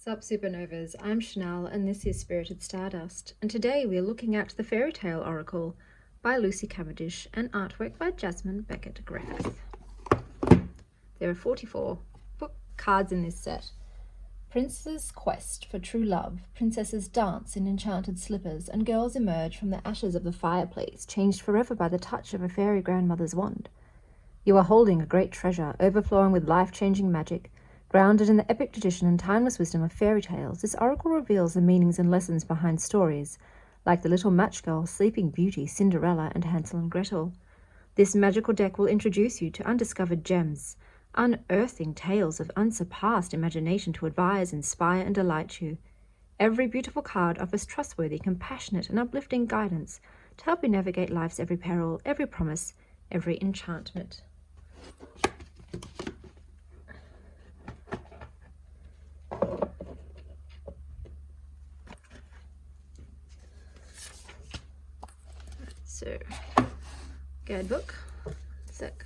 Sup Supernovas, I'm Chanel and this is Spirited Stardust, and today we are looking at the Faerytale Oracle by Lucy Cavendish and artwork by Jasmine Becket-Griffith. There are 44 book cards in this set. Prince's quest for true love, princesses dance in enchanted slippers, and girls emerge from the ashes of the fireplace, changed forever by the touch of a fairy grandmother's wand. You are holding a great treasure, overflowing with life-changing magic. Grounded in the epic tradition and timeless wisdom of fairy tales, this oracle reveals the meanings and lessons behind stories, like the Little Match Girl, Sleeping Beauty, Cinderella, and Hansel and Gretel. This magical deck will introduce you to undiscovered gems, unearthing tales of unsurpassed imagination to advise, inspire, and delight you. Every beautiful card offers trustworthy, compassionate, and uplifting guidance to help you navigate life's every peril, every promise, every enchantment. So, guidebook, sec,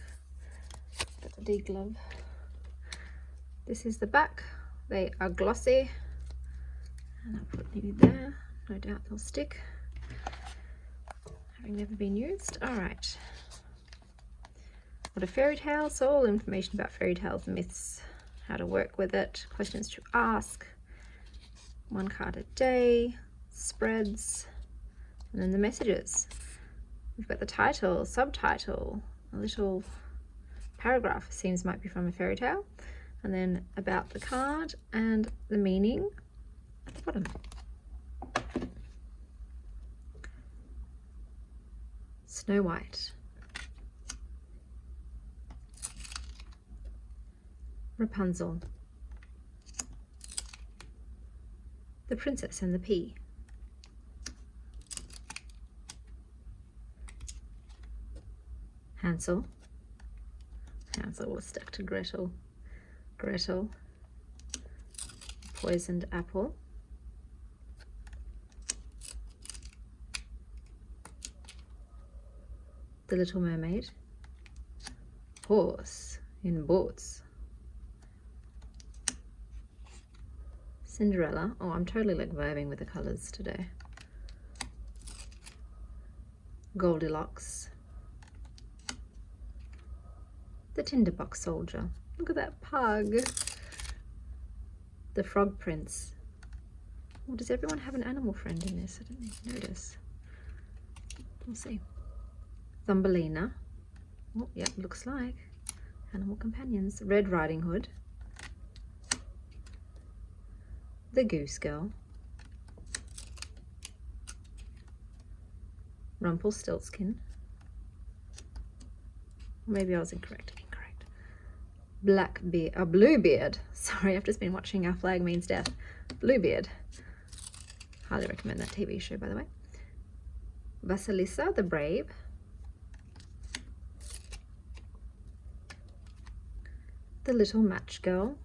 got the D-glove. This is the back. They are glossy, and I'll put you there. No doubt they'll stick, having never been used. All right. What a fairy tale? So all information about fairy tales, myths, how to work with it, questions to ask, one card a day, spreads, and then the messages. We've got the title, subtitle, a little paragraph, seems might be from a fairy tale, and then about the card and the meaning at the bottom. Snow White, Rapunzel, The Princess and the Pea, Hansel was stuck to Gretel, Poisoned Apple, The Little Mermaid, Horse in Boots, Cinderella. Oh, I'm totally like vibing with the colors today. Goldilocks, The Tinderbox Soldier. Look at that pug. The Frog Prince. Oh, does everyone have an animal friend in this? I didn't even notice. We'll see. Thumbelina. Oh, yeah, looks like animal companions. Red Riding Hood. The Goose Girl. Rumpelstiltskin. Maybe I was incorrect. Bluebeard. Sorry, I've just been watching Our Flag Means Death. Bluebeard. Highly recommend that TV show, by the way. Vasilisa the Brave. The Little Match Girl.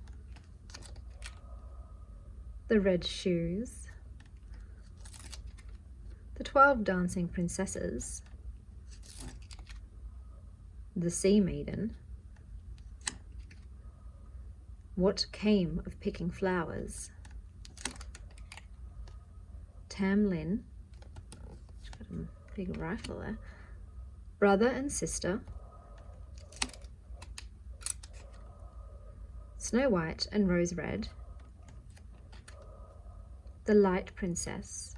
The Red Shoes. The 12 Dancing Princesses. The Sea Maiden. What Came of Picking Flowers. Tam Lin. She's got a big rifle there. Brother and Sister. Snow White and Rose Red. The Light Princess.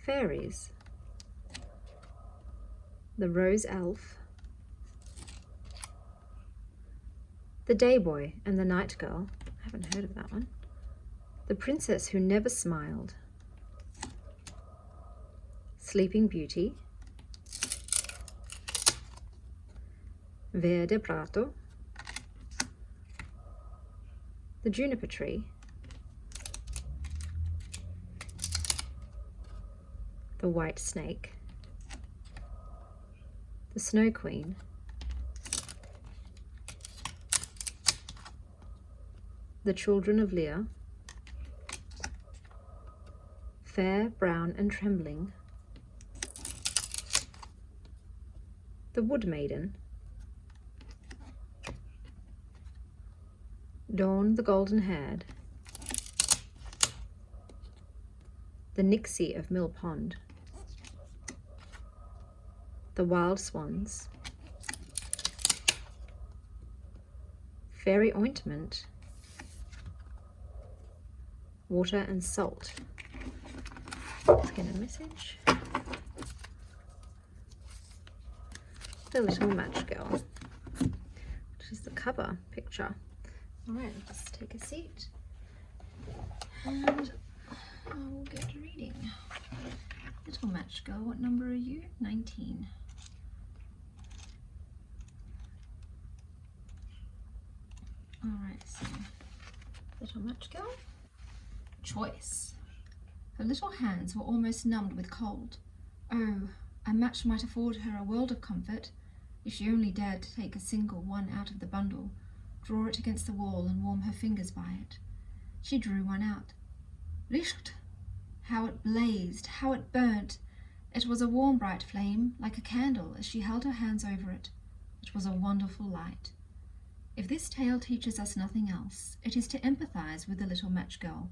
Fairies. The Rose Elf. The Day Boy and the Night Girl. I haven't heard of that one. The Princess Who Never Smiled. Sleeping Beauty. Verde Prato. The Juniper Tree. The White Snake. The Snow Queen. The Children of Lear. Fair, Brown and Trembling. The Wood Maiden. Dawn the golden-haired, the Nixie of Mill Pond, the wild swans, fairy ointment, water and salt. Let's get a message. The little match girl, which is the cover picture. All right, let's take a seat and I will get reading. Little match girl, what number are you? 19. All right, so little match girl. Choice. Her little hands were almost numbed with cold. Oh, a match might afford her a world of comfort if she only dared to take a single one out of the bundle, draw it against the wall and warm her fingers by it. She drew one out. Licht! How it blazed, how it burnt! It was a warm, bright flame, like a candle, as she held her hands over it. It was a wonderful light. If this tale teaches us nothing else, it is to empathize with the little match girl.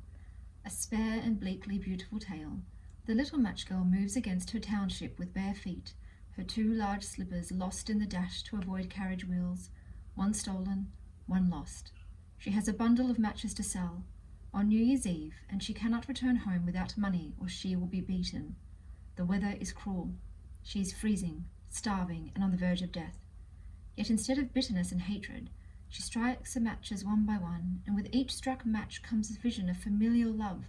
A spare and bleakly beautiful tale. The little match girl moves against her township with bare feet, her 2 large slippers lost in the dash to avoid carriage wheels, one stolen, one lost. She has a bundle of matches to sell on New Year's Eve, and she cannot return home without money or she will be beaten. The weather is cruel. She is freezing, starving, and on the verge of death. Yet instead of bitterness and hatred, she strikes the matches one by one, and with each struck match comes a vision of familial love,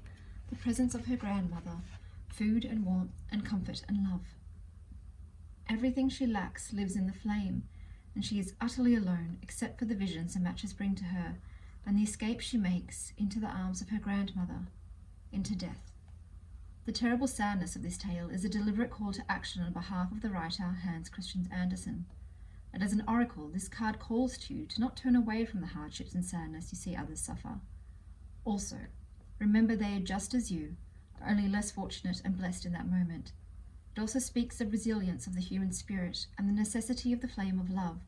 the presence of her grandmother, food and warmth and comfort and love. Everything she lacks lives in the flame, and she is utterly alone except for the visions the matches bring to her, and the escape she makes into the arms of her grandmother, into death. The terrible sadness of this tale is a deliberate call to action on behalf of the writer Hans Christian Andersen. And as an oracle, this card calls to you to not turn away from the hardships and sadness you see others suffer. Also, remember they are just as you, only less fortunate and blessed in that moment. It also speaks of resilience of the human spirit and the necessity of the flame of love,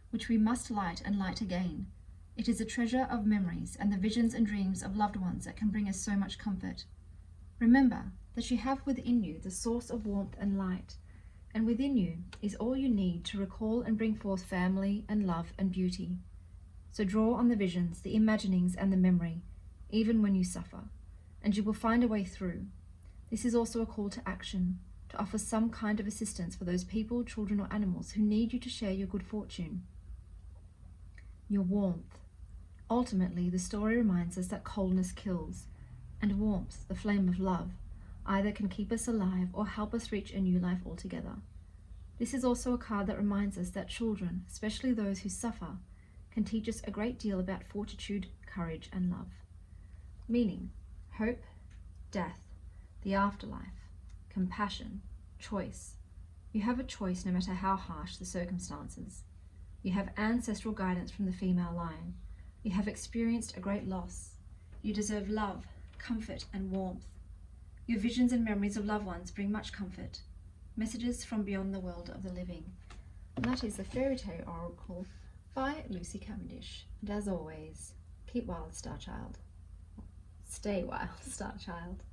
which we must light and light again. It is a treasure of memories and the visions and dreams of loved ones that can bring us so much comfort. Remember that you have within you the source of warmth and light, and within you is all you need to recall and bring forth family and love and beauty. So draw on the visions, the imaginings, and the memory, even when you suffer, and you will find a way through. This is also a call to action, to offer some kind of assistance for those people, children, or animals who need you to share your good fortune. Your warmth. Ultimately, the story reminds us that coldness kills, and warmth, the flame of love, either can keep us alive or help us reach a new life altogether. This is also a card that reminds us that children, especially those who suffer, can teach us a great deal about fortitude, courage, and love. Meaning, hope, death, the afterlife, compassion, choice. You have a choice no matter how harsh the circumstances. You have ancestral guidance from the female line. You have experienced a great loss. You deserve love, comfort, and warmth. Your visions and memories of loved ones bring much comfort. Messages from beyond the world of the living. And that is the Faerytale Oracle by Lucy Cavendish. And as always, keep wild, Star Child. Stay wild, Star Child.